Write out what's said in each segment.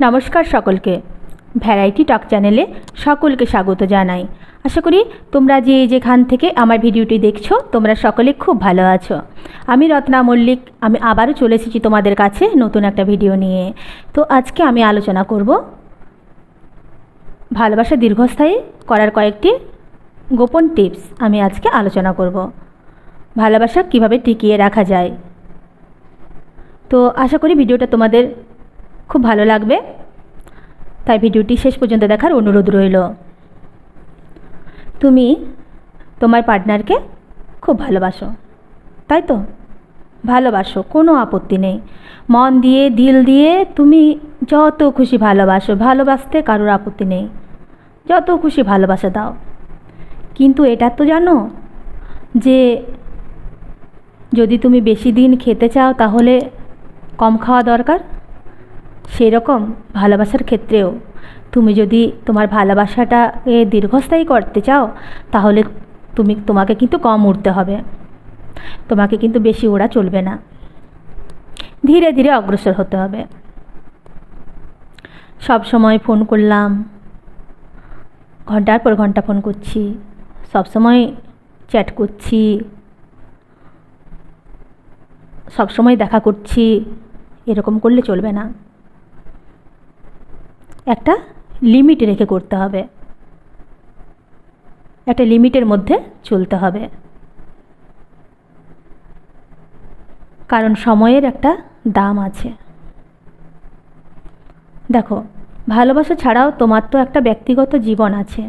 নমস্কার সকলকে, ভ্যারাইটি টক চ্যানেলে সকলকে স্বাগত জানাই। আশা করি তোমরা যে যেখান থেকে আমার ভিডিওটি দেখছো তোমরা সকলে খুব ভালো আছো। আমি রত্না মল্লিক, আমি আবারও চলে এসেছি তোমাদের কাছে নতুন একটা ভিডিও নিয়ে। তো আজকে আমি আলোচনা করব ভালোবাসা দীর্ঘস্থায়ী করার কয়েকটি গোপন টিপস। আমি আজকে আলোচনা করব ভালোবাসা কিভাবে টিকিয়ে রাখা যায়। তো আশা করি ভিডিওটা তোমাদের খুব ভালো লাগবে, তাই ভিডিওটি শেষ পর্যন্ত দেখার অনুরোধ রইল। তুমি তোমার পার্টনারকে খুব ভালোবাসো, তাই তো? ভালোবাসো, কোনো আপত্তি নেই। মন দিয়ে দিল দিয়ে তুমি যত খুশি ভালোবাসো, ভালোবাসতে কারোর আপত্তি নেই, যত খুশি ভালোবাসা দাও। কিন্তু এটা তো জানো যে যদি তুমি বেশি দিন খেতে চাও তাহলে কম খাওয়া দরকার। সেরকম ভালোবাসার ক্ষেত্রেও তুমি যদি তোমার ভালোবাসাটাকে দীর্ঘস্থায়ী করতে চাও তাহলে তোমাকে কিন্তু কম উড়তে হবে, তোমাকে কিন্তু বেশি ওড়া চলবে না, ধীরে ধীরে অগ্রসর হতে হবে। সব সময় ফোন করলাম, ঘন্টার পর ঘন্টা ফোন করছি, সব সময় চ্যাট করছি, সব সময় দেখা করছি, এরকম করলে চলবে না। একটা লিমিট রেখে করতে হবে, একটা লিমিটের মধ্যে চলতে হবে, কারণ সময়ের একটা দাম আছে। দেখো, ভালোবাসা ছাড়াও তোমার তো একটা ব্যক্তিগত জীবন আছে,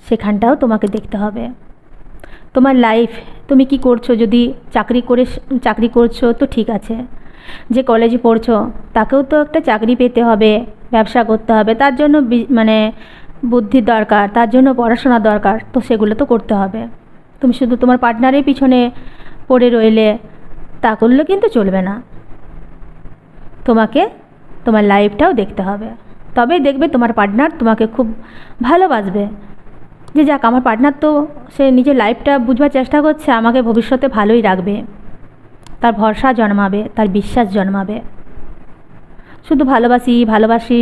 সেখানটাও তোমাকে দেখতে হবে। তোমার লাইফ, তুমি কি করছো? যদি চাকরি করছো তো ঠিক আছে, যে কলেজে পড়ছো তাকেও তো একটা চাকরি পেতে হবে, ব্যবসা করতে হবে, তার জন্য বুদ্ধির দরকার, তার জন্য পড়াশোনা দরকার, তো সেগুলো তো করতে হবে। তুমি শুধু তোমার পার্টনারের পিছনে পড়ে রইলে তা করলে কিন্তু চলবে না। তোমাকে তোমার লাইফটাও দেখতে হবে, তবেই দেখবে তোমার পার্টনার তোমাকে খুব ভালোবাসবে। যে যাক, আমার পার্টনার তো সে নিজের লাইফটা বুঝবার চেষ্টা করছে, আমাকে ভবিষ্যতে ভালোই রাখবে, তার ভরসা জন্মাবে, তার বিশ্বাস জন্মাবে। শুধু ভালোবাসি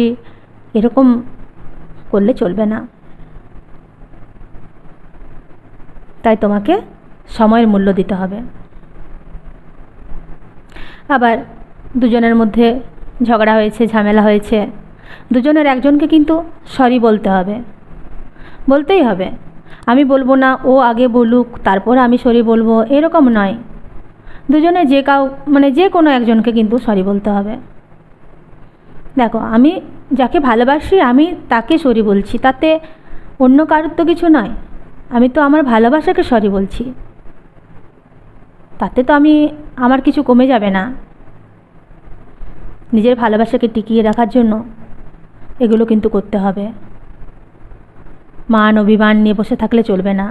এরকম করলে চলবে না। তাই তোমাকে সময়ের মূল্য দিতে হবে। আবার দুজনের মধ্যে ঝগড়া হয়েছে, ঝামেলা হয়েছে, দুজনের একজনকে কিন্তু সরি বলতে হবে, বলতেই হবে। আমি বলবো না, ও আগে বলুক তারপর আমি সরি বলবো, এরকম নয়। দুজনে যে কোনো একজনকে কিন্তু সরি বলতে হবে। দেখো, আমি যাকে ভালোবাসি আমি তাকে সরি বলছি, তাতে অন্য কারোর তো কিছু নয়। আমি তো আমার ভালোবাসাকে সরি বলছি, তাতে তো আমার কিছু কমে যাবে না। নিজের ভালোবাসাকে টিকিয়ে রাখার জন্য এগুলো কিন্তু করতে হবে। মান অভিমান নিয়ে বসে থাকলে চলবে না।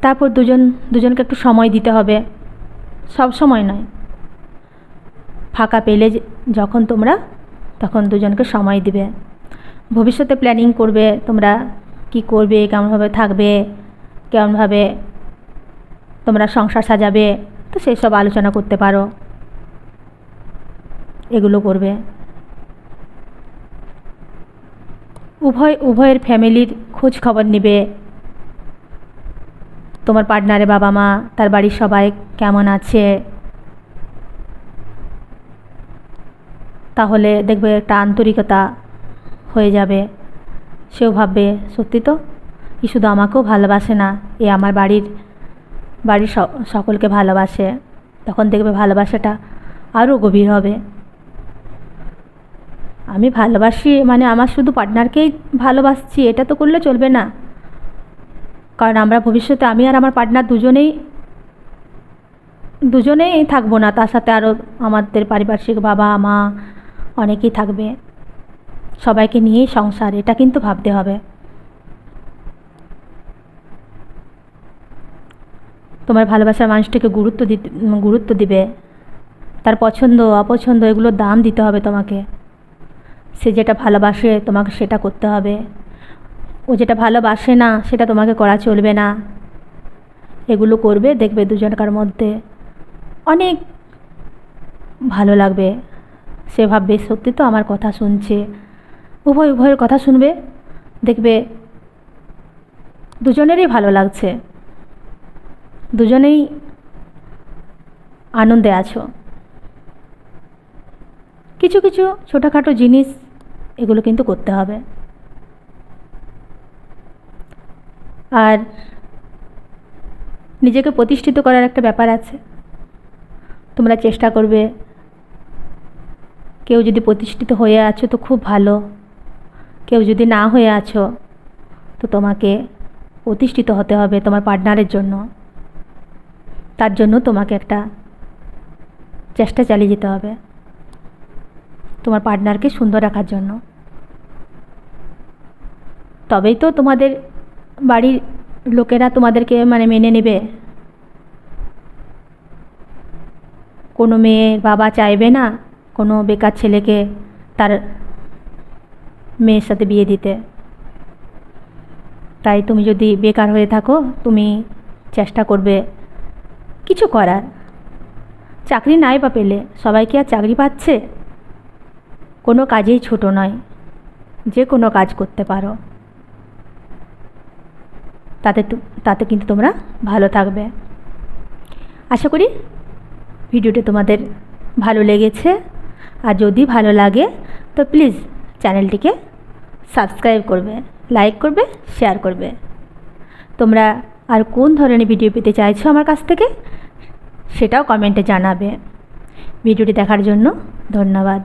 তারপর দুজনকে একটু সময় দিতে হবে, সব সময় নয়। ফাঁকা পেলে তখন দুজনকে সময় দিবে। ভবিষ্যতে প্ল্যানিং করবে, তোমরা কি করবে, কেমনভাবে থাকবে, কেমনভাবে তোমরা সংসার সাজাবে, তো সেই সব আলোচনা করতে পারো, এগুলো করবে। উভয়ের ফ্যামিলির খোঁজ খবর নেবে। তোমার পার্টনারের বাবা মা, তার বাড়ির সবাই কেমন আছে, তাহলে দেখবে একটা আন্তরিকতা হয়ে যাবে। সেও ভাববে সত্যি তো, এ শুধু আমাকেও ভালোবাসে না, এ আমার বাড়ির সকলকে ভালোবাসে। তখন দেখবে ভালোবাসাটা আরও গভীর হবে। আমি ভালোবাসি মানে আমার শুধু পার্টনারকেই ভালোবাসছি এটা তো করলে চলবে না, কারণ আমরা ভবিষ্যতে, আমি আর আমার পার্টনার দুজনেই থাকবো না, তার সাথে আরও আমাদের পারিপার্শ্বিক বাবা মা অনেকেই থাকবে, সবাইকে নিয়েই সংসার, এটা কিন্তু ভাবতে হবে। তোমার ভালোবাসার মানুষটাকে গুরুত্ব দিবে, তার পছন্দ অপছন্দ এগুলোর দাম দিতে হবে তোমাকে। সে যেটা ভালোবাসে তোমাকে সেটা করতে হবে, ও যেটা ভালোবাসে না সেটা তোমাকে করা চলবে না। এগুলো করবে, দেখবে দুজনকার মধ্যে অনেক ভালো লাগবে, সে ভাববে সত্যি তো আমার কথা শুনছে। উভয়ের কথা শুনবে, দেখবে দুজনেরই ভালো লাগছে, দুজনেই আনন্দে আছো। কিছু কিছু ছোটোখাটো জিনিস এগুলো কিন্তু করতে হবে। আর নিজেকে প্রতিষ্ঠিত করার একটা ব্যাপার আছে, তোমরা চেষ্টা করবে। কেউ যদি প্রতিষ্ঠিত হয়ে আছো তো খুব ভালো, কেউ যদি না হয়ে আছো তো তোমাকে প্রতিষ্ঠিত হতে হবে তোমার পার্টনারের জন্য। তার জন্য তোমাকে একটা চেষ্টা চালিয়ে যেতে হবে তোমার পার্টনারকে সুন্দর রাখার জন্য। তবেই তো তোমাদের বাড়ির লোকেরা তোমাদেরকে মেনে নেবে। কোনো মেয়ের বাবা চাইবে না কোনো বেকার ছেলেকে তার মেয়ের সাথে বিয়ে দিতে। তাই তুমি যদি বেকার হয়ে থাকো, তুমি চেষ্টা করবে কিছু করার। চাকরি নাই বা পেলে, সবাই কি আর চাকরি পাচ্ছে? কোনো কাজেই ছোট নয়, যে কোনো কাজ করতে পারো, তাতে কিন্তু তোমরা ভালো থাকবে। আশা করি ভিডিওটি তোমাদের ভালো লেগেছে। আর যদি ভালো লাগে তো প্লিজ চ্যানেলটিকে সাবস্ক্রাইব করবে, লাইক করবে, শেয়ার করবে। তোমরা আর কোন ধরনের ভিডিও পেতে চাইছো আমার কাছ থেকে সেটাও কমেন্টে জানাবে। ভিডিওটি দেখার জন্য ধন্যবাদ।